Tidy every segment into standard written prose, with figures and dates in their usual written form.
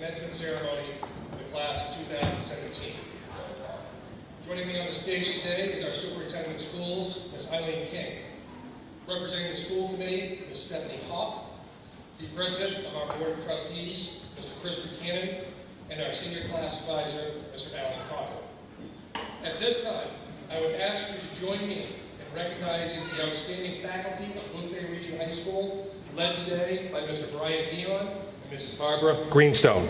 Commencement ceremony of the class of 2017. Joining me on the stage today is our Superintendent of Schools, Ms. Eileen King. Representing the school committee, Ms. Stephanie Hoff, the President of our Board of Trustees, Mr. Chris Buchanan, and our Senior Class Advisor, Mr. Alan Crocker. At this time, I would ask you to join me in recognizing the outstanding faculty of Boothbay Regional High School led today by Mr. Brian Dion and Mrs. Barbara Greenstone.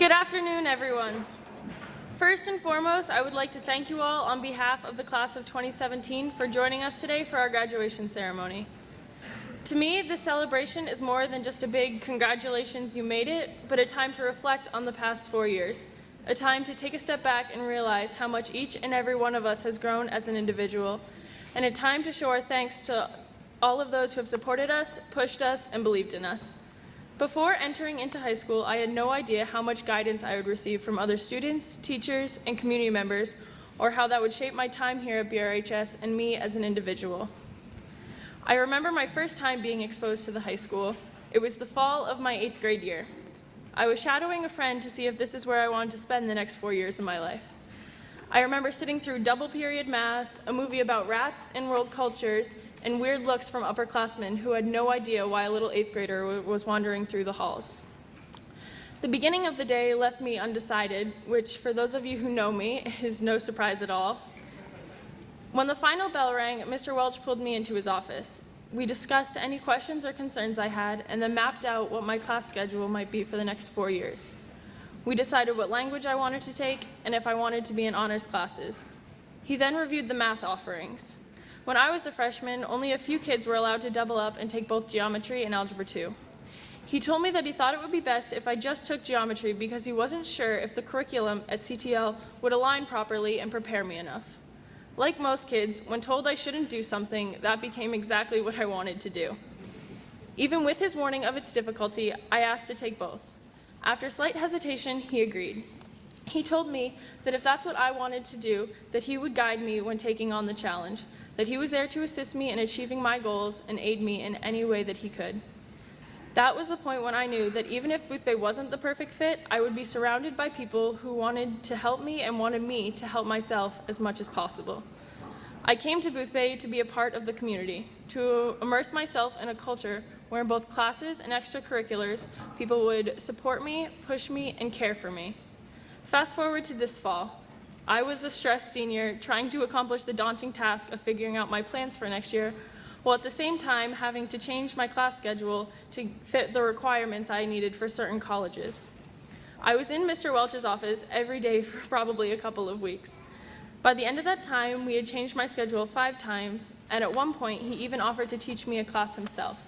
Good afternoon, everyone. First and foremost, I would like to thank you all on behalf of the class of 2017 for joining us today for our graduation ceremony. To me, this celebration is more than just a big congratulations you made it, but a time to reflect on the past 4 years, a time to take a step back and realize how much each and every one of us has grown as an individual, and a time to show our thanks to all of those who have supported us, pushed us, and believed in us. Before entering into high school, I had no idea how much guidance I would receive from other students, teachers, and community members, or how that would shape my time here at BRHS and me as an individual. I remember my first time being exposed to the high school. It was the fall of my 8th grade year. I was shadowing a friend to see if this is where I wanted to spend the next 4 years of my life. I remember sitting through double period math, a movie about rats and world cultures, and weird looks from upperclassmen who had no idea why a little 8th grader was wandering through the halls. The beginning of the day left me undecided, which for those of you who know me is no surprise at all. When the final bell rang, Mr. Welch pulled me into his office. We discussed any questions or concerns I had and then mapped out what my class schedule might be for the next 4 years. We decided what language I wanted to take and if I wanted to be in honors classes. He then reviewed the math offerings. When I was a freshman, only a few kids were allowed to double up and take both geometry and algebra 2. He told me that he thought it would be best if I just took geometry because he wasn't sure if the curriculum at CTL would align properly and prepare me enough. Like most kids, when told I shouldn't do something, that became exactly what I wanted to do. Even with his warning of its difficulty, I asked to take both. After slight hesitation, he agreed. He told me that if that's what I wanted to do, that he would guide me when taking on the challenge, that he was there to assist me in achieving my goals and aid me in any way that he could. That was the point when I knew that even if Boothbay wasn't the perfect fit, I would be surrounded by people who wanted to help me and wanted me to help myself as much as possible. I came to Boothbay to be a part of the community, to immerse myself in a culture where in both classes and extracurriculars, people would support me, push me, and care for me. Fast forward to this fall. I was a stressed senior trying to accomplish the daunting task of figuring out my plans for next year, while at the same time having to change my class schedule to fit the requirements I needed for certain colleges. I was in Mr. Welch's office every day for probably a couple of weeks. By the end of that time, we had changed my schedule 5 times, and at one point, he even offered to teach me a class himself.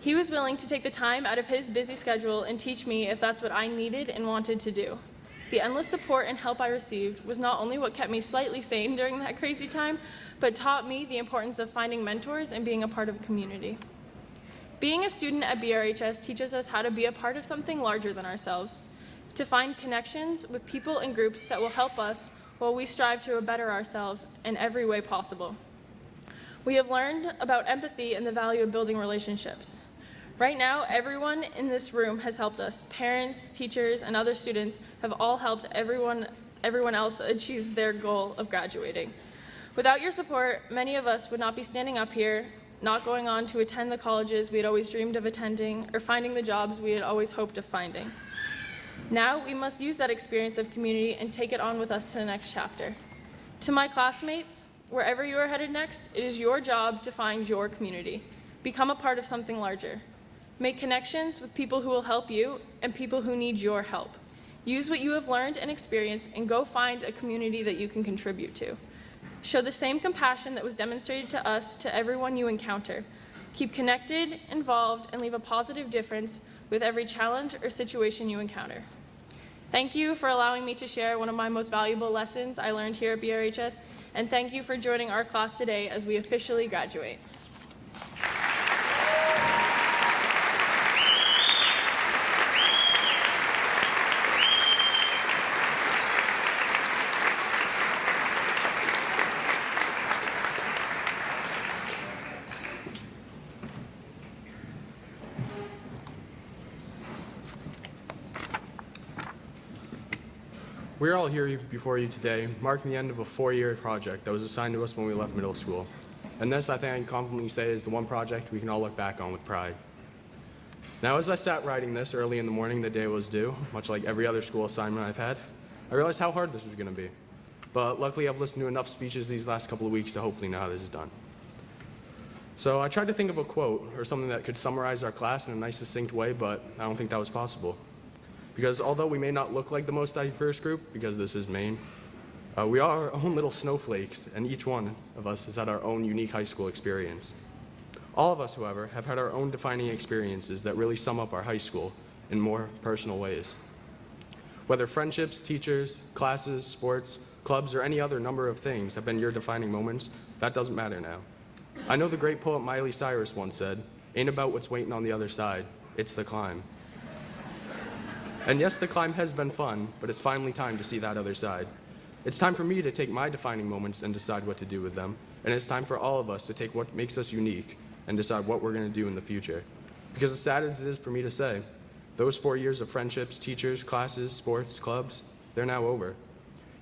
He was willing to take the time out of his busy schedule and teach me if that's what I needed and wanted to do. The endless support and help I received was not only what kept me slightly sane during that crazy time, but taught me the importance of finding mentors and being a part of a community. Being a student at BRHS teaches us how to be a part of something larger than ourselves, to find connections with people and groups that will help us while we strive to better ourselves in every way possible. We have learned about empathy and the value of building relationships. Right now, everyone in this room has helped us. Parents, teachers, and other students have all helped everyone else achieve their goal of graduating. Without your support, many of us would not be standing up here, not going on to attend the colleges we had always dreamed of attending, or finding the jobs we had always hoped of finding. Now, we must use that experience of community and take it on with us to the next chapter. To my classmates, wherever you are headed next, it is your job to find your community. Become a part of something larger. Make connections with people who will help you and people who need your help. Use what you have learned and experienced and go find a community that you can contribute to. Show the same compassion that was demonstrated to us to everyone you encounter. Keep connected, involved, and leave a positive difference with every challenge or situation you encounter. Thank you for allowing me to share one of my most valuable lessons I learned here at BRHS, and thank you for joining our class today as we officially graduate. We're all here before you today, marking the end of a 4-year project that was assigned to us when we left middle school. And this, I think I can confidently say, is the one project we can all look back on with pride. Now, as I sat writing this early in the morning the day was due, much like every other school assignment I've had, I realized how hard this was going to be. But luckily, I've listened to enough speeches these last couple of weeks to hopefully know how this is done. So I tried to think of a quote or something that could summarize our class in a nice, succinct way, but I don't think that was possible. because although we may not look like the most diverse group, because this is Maine, we are our own little snowflakes, and each one of us has had our own unique high school experience. All of us, however, have had our own defining experiences that really sum up our high school in more personal ways. Whether friendships, teachers, classes, sports, clubs, or any other number of things have been your defining moments, that doesn't matter now. I know the great poet Miley Cyrus once said, "Ain't about what's waiting on the other side, it's the climb." And yes, the climb has been fun, but it's finally time to see that other side. It's time for me to take my defining moments and decide what to do with them, and it's time for all of us to take what makes us unique and decide what we're going to do in the future. Because as sad as it is for me to say, those 4 years of friendships, teachers, classes, sports, clubs, they're now over.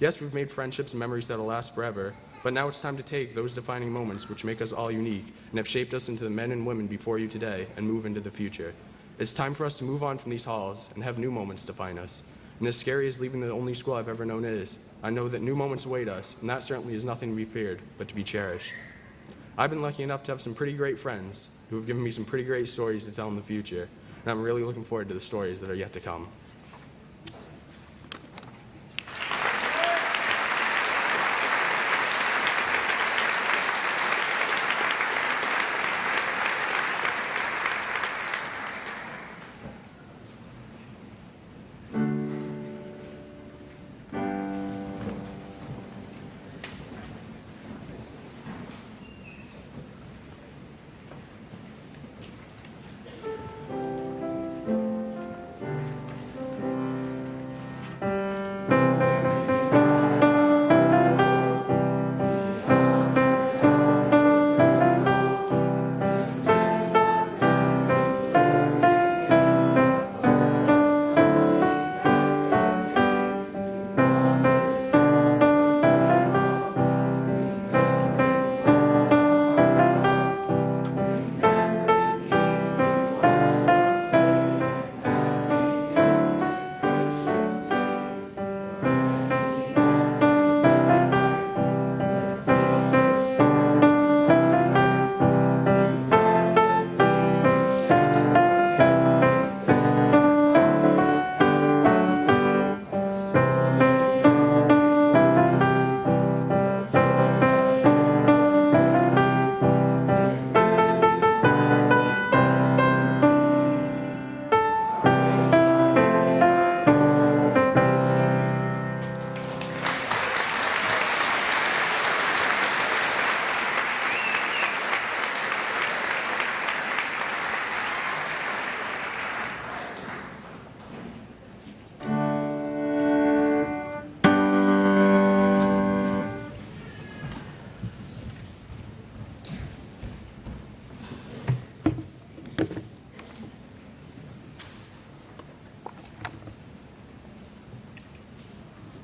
Yes, we've made friendships and memories that'll last forever, but now it's time to take those defining moments which make us all unique and have shaped us into the men and women before you today and move into the future. It's time for us to move on from these halls and have new moments define us. And as scary as leaving the only school I've ever known is, I know that new moments await us, and that certainly is nothing to be feared, but to be cherished. I've been lucky enough to have some pretty great friends who have given me some pretty great stories to tell in the future, and I'm really looking forward to the stories that are yet to come.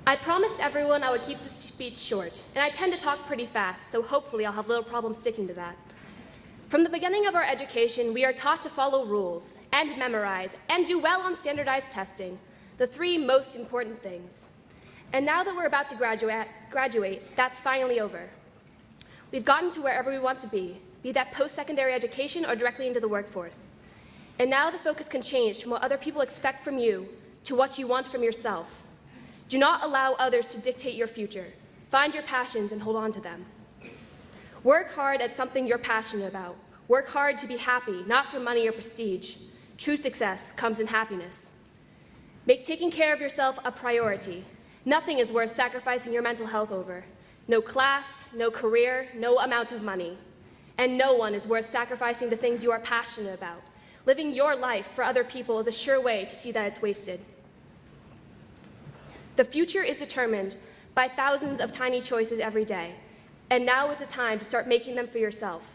I promised everyone I would keep this speech short, and I tend to talk pretty fast, so hopefully I'll have little problem sticking to that. From the beginning of our education, we are taught to follow rules, and memorize, and do well on standardized testing, the three most important things. And now that we're about to graduate, that's finally over. We've gotten to wherever we want to be that post-secondary education or directly into the workforce. And now the focus can change from what other people expect from you to what you want from yourself. Do not allow others to dictate your future. Find your passions and hold on to them. Work hard at something you're passionate about. Work hard to be happy, not for money or prestige. True success comes in happiness. Make taking care of yourself a priority. Nothing is worth sacrificing your mental health over. No class, no career, no amount of money. And no one is worth sacrificing the things you are passionate about. Living your life for other people is a sure way to see that it's wasted. The future is determined by thousands of tiny choices every day, and now is the time to start making them for yourself.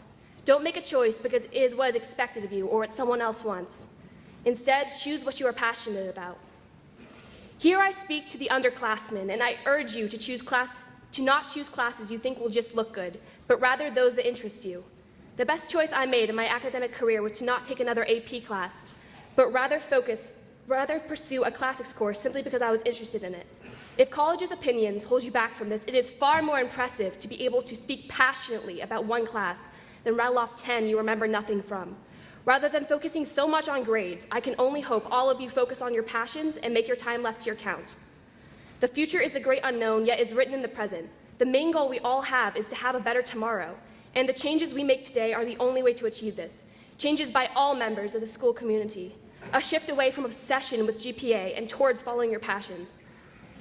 Don't make a choice because it is what is expected of you or what someone else wants. Instead, choose what you are passionate about. Here I speak to the underclassmen, and I urge you to not choose classes you think will just look good, but rather those that interest you. The best choice I made in my academic career was to not take another AP class, but rather pursue a classics course simply because I was interested in it. If college's opinions hold you back from this, it is far more impressive to be able to speak passionately about one class than rattle off 10 you remember nothing from. Rather than focusing so much on grades, I can only hope all of you focus on your passions and make your time left year count. The future is a great unknown, yet is written in the present. The main goal we all have is to have a better tomorrow, and the changes we make today are the only way to achieve this. Changes by all members of the school community. A shift away from obsession with GPA and towards following your passions.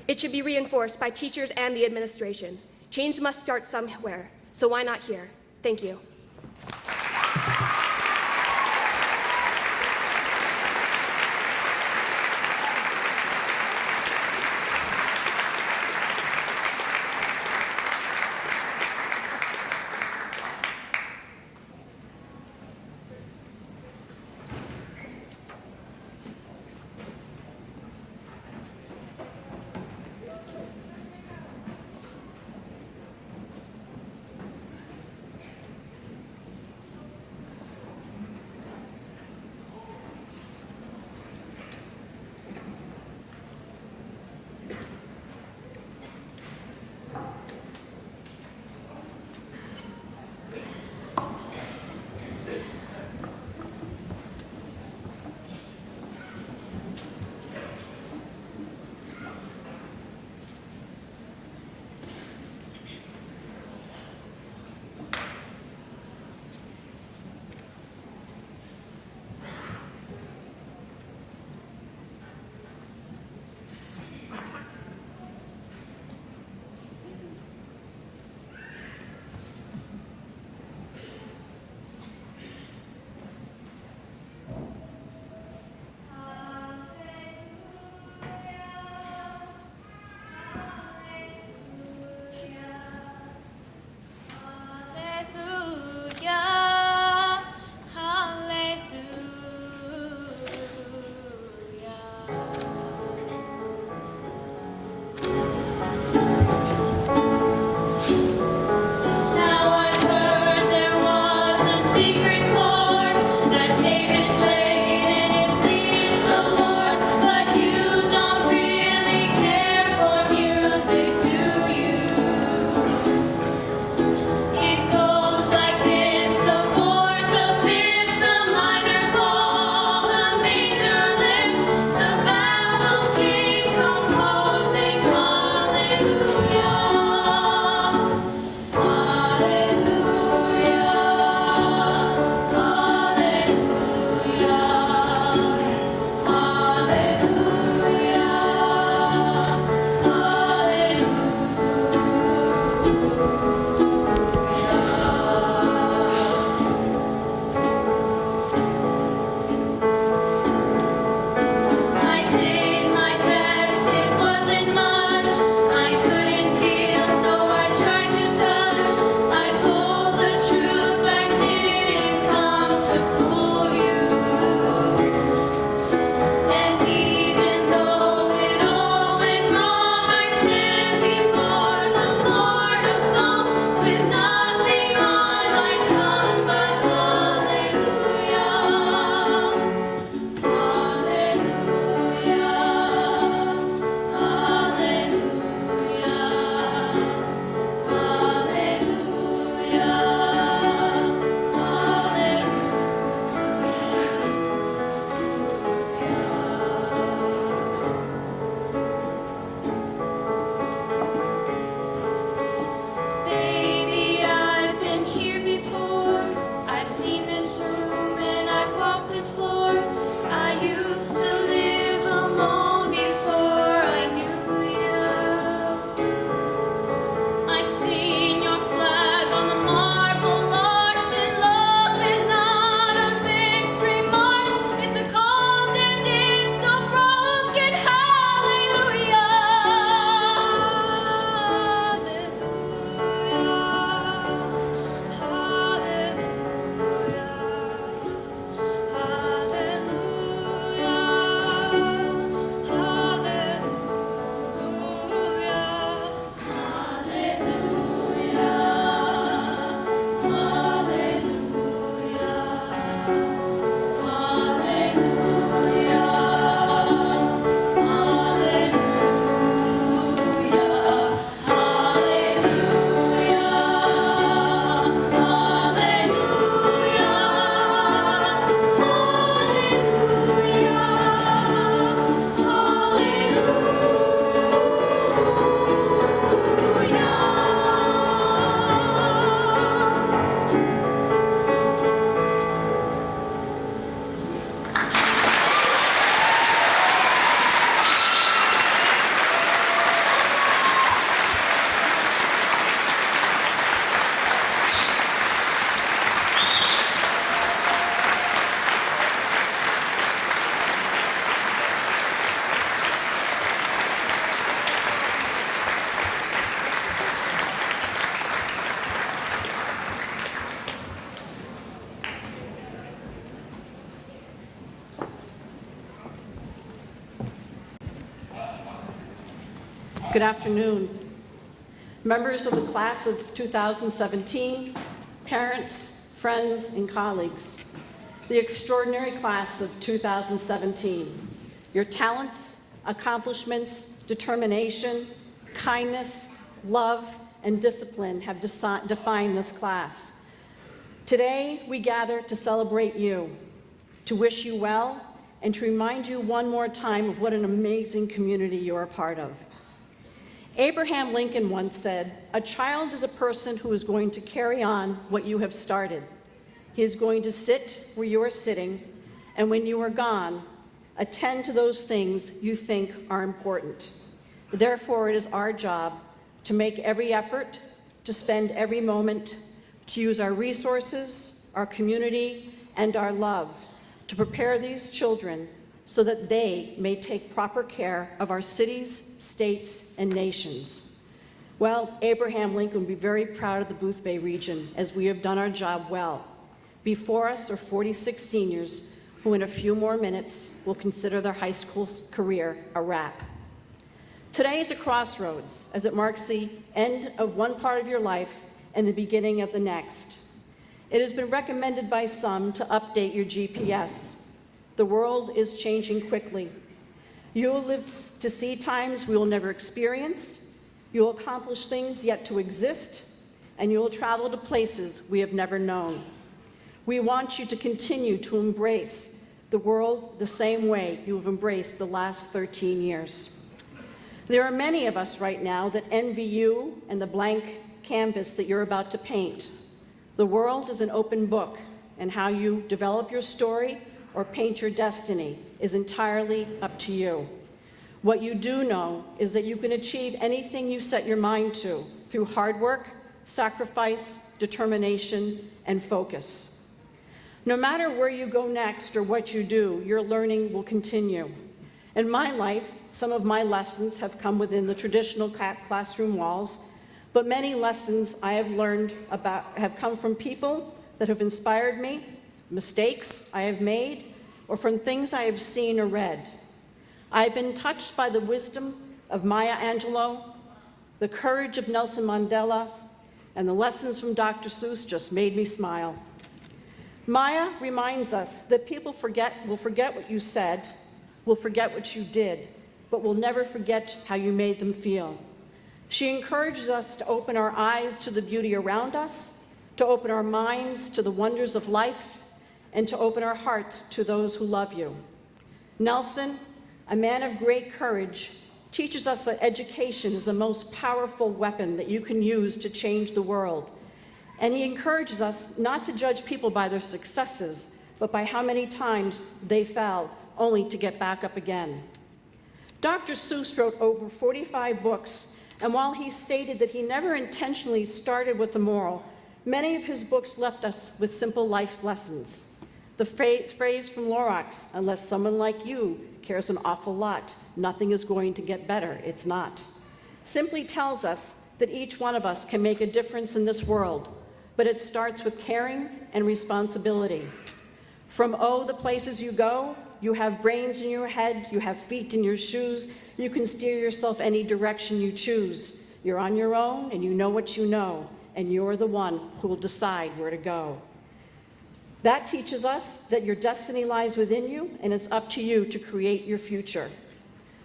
It should be reinforced by teachers and the administration. Change must start somewhere, so why not here? Thank you. Good afternoon. Members of the class of 2017, parents, friends, and colleagues. The extraordinary class of 2017. Your talents, accomplishments, determination, kindness, love, and discipline have defined this class. Today, we gather to celebrate you, to wish you well, and to remind you one more time of what an amazing community you are a part of. Abraham Lincoln once said, "A child is a person who is going to carry on what you have started. He is going to sit where you are sitting, and when you are gone, attend to those things you think are important." Therefore, it is our job to make every effort, to spend every moment, to use our resources, our community, and our love to prepare these children so that they may take proper care of our cities, states, and nations. Well, Abraham Lincoln would be very proud of the Boothbay region as we have done our job well. Before us are 46 seniors who in a few more minutes will consider their high school career a wrap. Today is a crossroads as it marks the end of one part of your life and the beginning of the next. It has been recommended by some to update your GPS. The world is changing quickly. You will live to see times we will never experience, you will accomplish things yet to exist, and you will travel to places we have never known. We want you to continue to embrace the world the same way you have embraced the last 13 years. There are many of us right now that envy you and the blank canvas that you're about to paint. The world is an open book, and how you develop your story or paint your destiny is entirely up to you. What you do know is that you can achieve anything you set your mind to through hard work, sacrifice, determination, and focus. No matter where you go next or what you do, your learning will continue. In my life, some of my lessons have come within the traditional classroom walls, but many lessons I have learned about have come from people that have inspired me, mistakes I have made, or from things I have seen or read. I have been touched by the wisdom of Maya Angelou, the courage of Nelson Mandela, and the lessons from Dr. Seuss just made me smile. Maya reminds us that people will forget what you said, will forget what you did, but will never forget how you made them feel. She encourages us to open our eyes to the beauty around us, to open our minds to the wonders of life, and to open our hearts to those who love you. Nelson, a man of great courage, teaches us that education is the most powerful weapon that you can use to change the world. And he encourages us not to judge people by their successes, but by how many times they fell only to get back up again. Dr. Seuss wrote over 45 books, and while he stated that he never intentionally started with the moral, many of his books left us with simple life lessons. The phrase from Lorax, "Unless someone like you cares an awful lot, nothing is going to get better," it's not, simply tells us that each one of us can make a difference in this world, but it starts with caring and responsibility. From oh, the places you go, you have brains in your head, you have feet in your shoes, you can steer yourself any direction you choose. You're on your own and you know what you know, and you're the one who will decide where to go. That teaches us that your destiny lies within you, and it's up to you to create your future.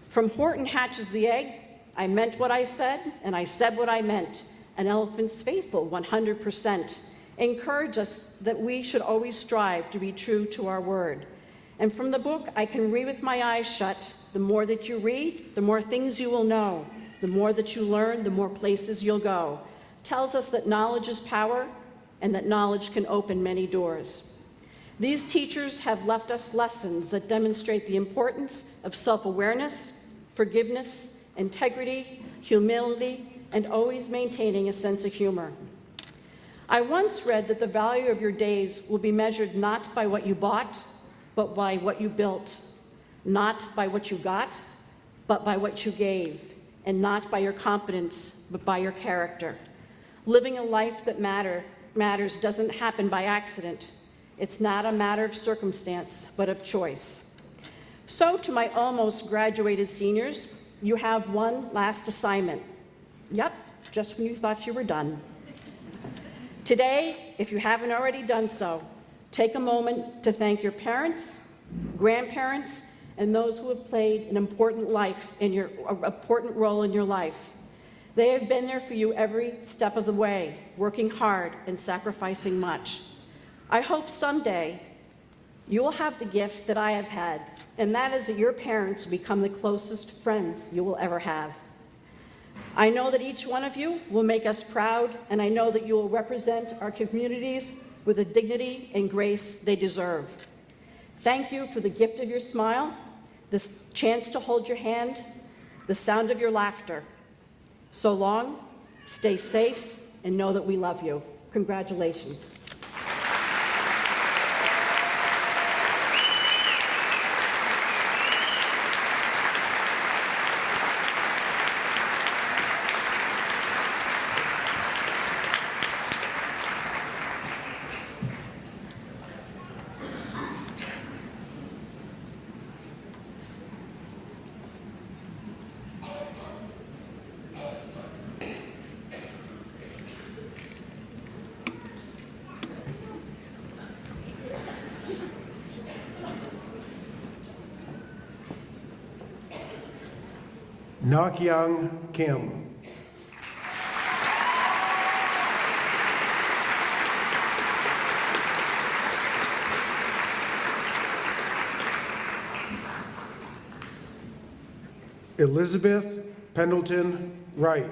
From Horton hatches the egg, I meant what I said, and I said what I meant. An elephant's faithful 100%. Encourage us that we should always strive to be true to our word. And from the book, I can read with my eyes shut. The more that you read, the more things you will know. The more that you learn, the more places you'll go. Tells us that knowledge is power, and that knowledge can open many doors. These teachers have left us lessons that demonstrate the importance of self-awareness, forgiveness, integrity, humility, and always maintaining a sense of humor. I once read that the value of your days will be measured not by what you bought, but by what you built, not by what you got, but by what you gave, and not by your competence, but by your character. Living a life that matters doesn't happen by accident. It's not a matter of circumstance, but of choice. So to my almost graduated seniors, you have one last assignment. Yep, just when you thought you were done. Today, if you haven't already done so, take a moment to thank your parents, grandparents, and those who have played an important role in your life. They have been there for you every step of the way, working hard and sacrificing much. I hope someday you will have the gift that I have had, and that is that your parents will become the closest friends you will ever have. I know that each one of you will make us proud, and I know that you will represent our communities with the dignity and grace they deserve. Thank you for the gift of your smile, the chance to hold your hand, the sound of your laughter. So long, stay safe, and know that we love you. Congratulations. Nok Young Kim. Elizabeth Pendleton Wright.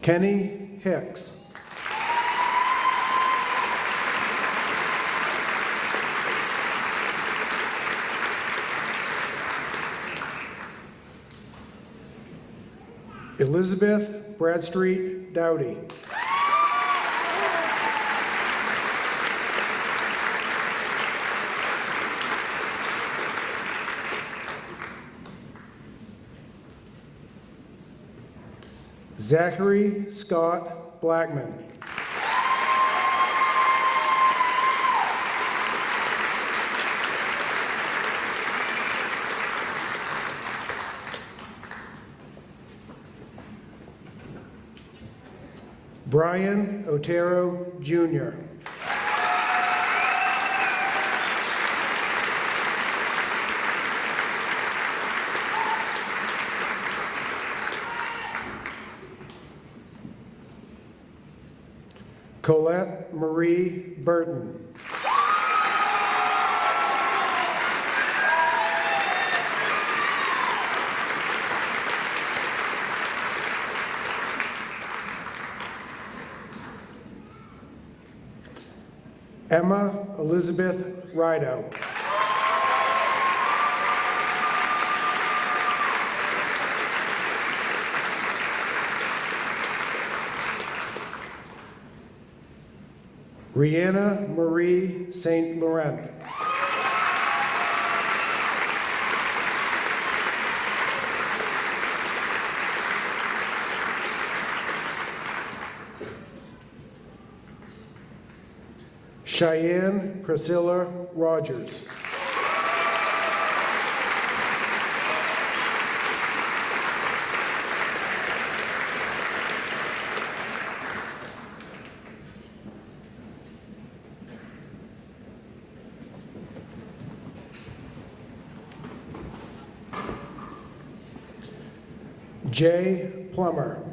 Kenny Hicks. Elizabeth Bradstreet Dowdy. Zachary Scott Blackman. Brian Otero Jr. Colette Marie Burton. Emma Elizabeth Rideout. Rihanna Marie St. Laurent. Cheyenne Priscilla Rogers. Jay Plummer.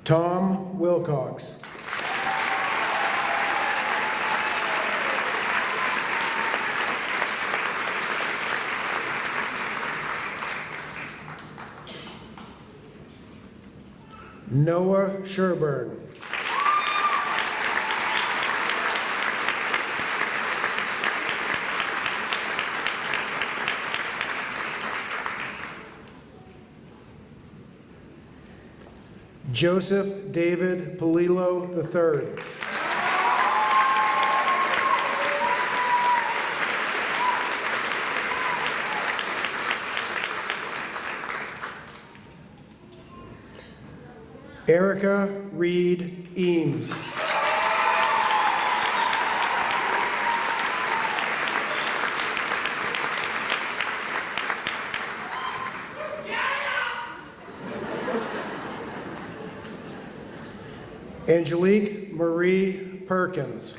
Tom Wilcox. Noah Sherburne. Joseph David Polillo III. Erica Reed Eames. Angelique Marie Perkins.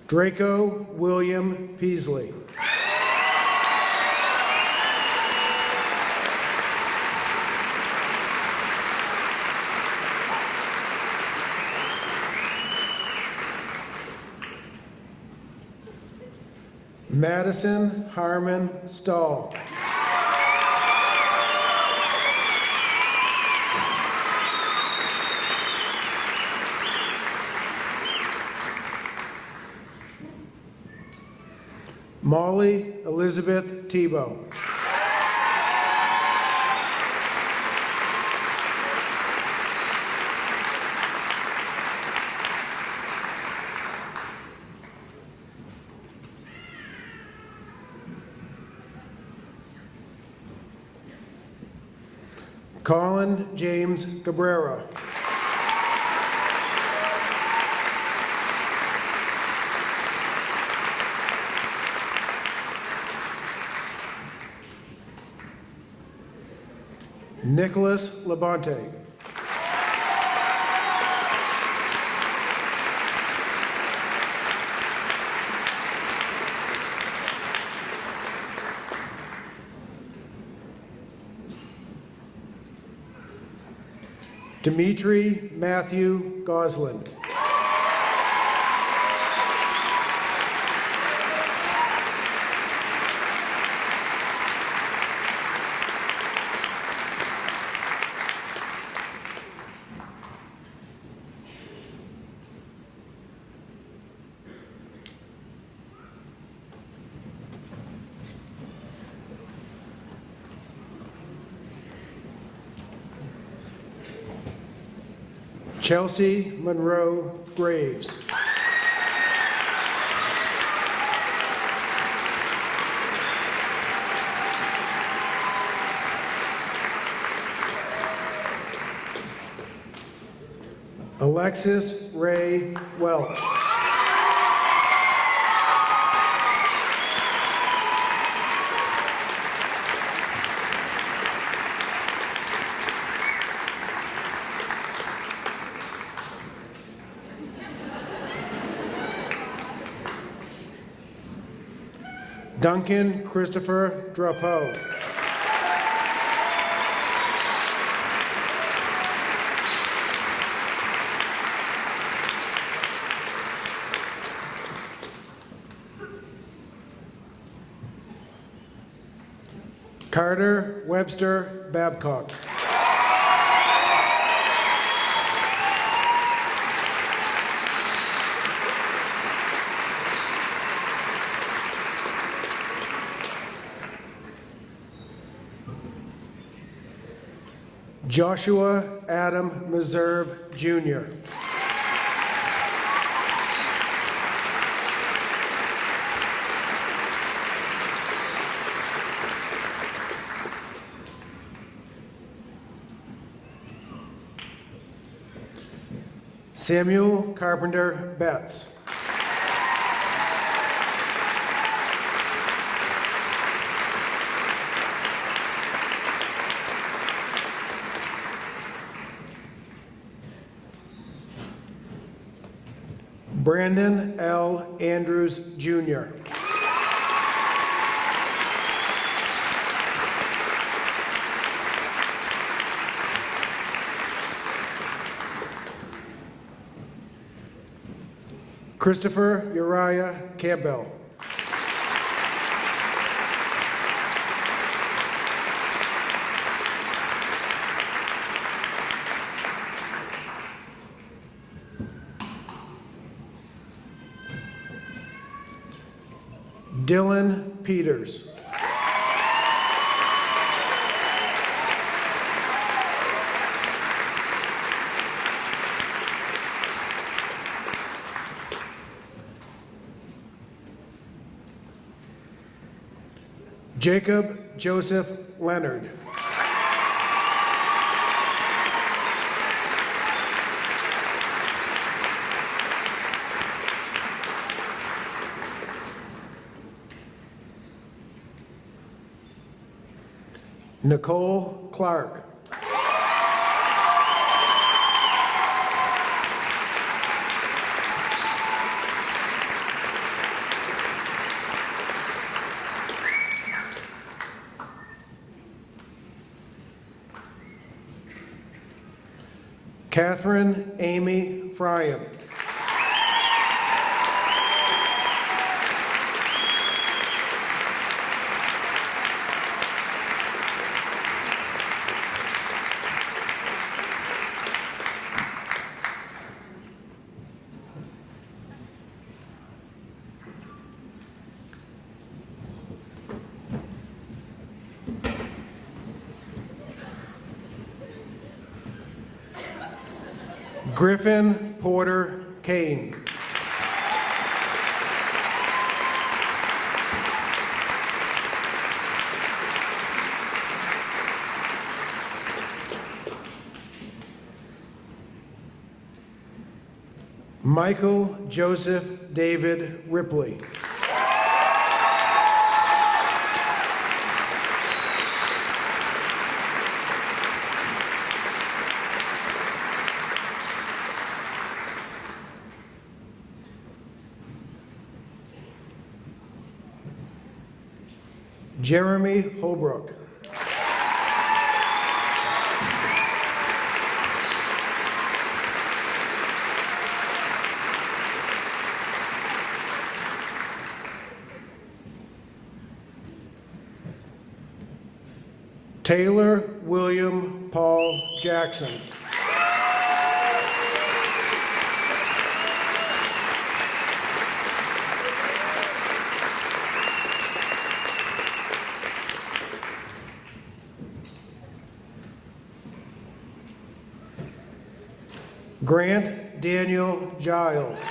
Draco William Peasley. Madison Harmon Stahl. Molly Elizabeth Tebow. Colin James Cabrera. Nicholas Labonte. Dimitri Matthew Goslin. Chelsea Monroe Graves. Alexis Ray Welch. Duncan Christopher Drapeau. Carter Webster Babcock. Joshua Adam Meserve, Jr. Samuel Carpenter Betts. Brandon L. Andrews, Jr. Christopher Uriah Campbell. Dylan Peters. Jacob Joseph Leonard. Nicole Clark. Catherine Amy Fryan. Griffin Porter Kane. Michael Joseph David Ripley. Jeremy Holbrook. Taylor William Paul Jackson. Grant Daniel Giles.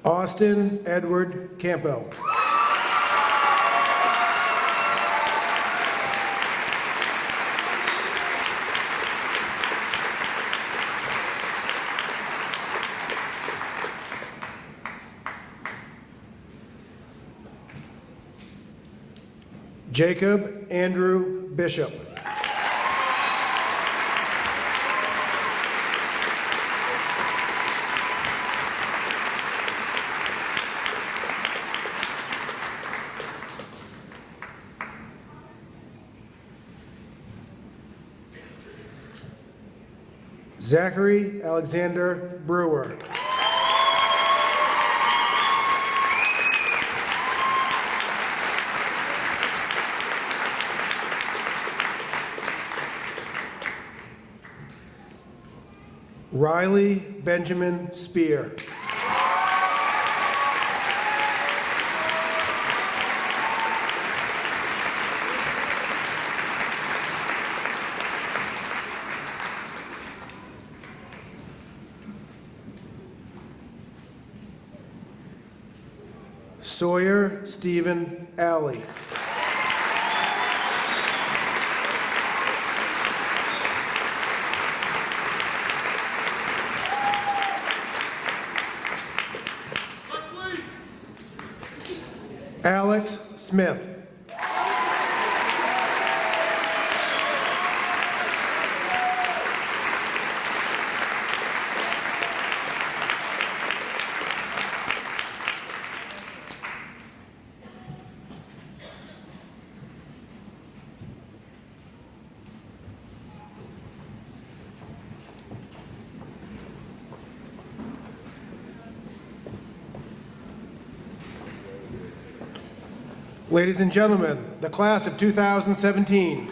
Austin Edward Campbell. Jacob Andrew Bishop. Zachary Alexander Brewer. Riley Benjamin Spear. Sawyer Stephen Alley. Alex Smith. Ladies and gentlemen, the class of 2017.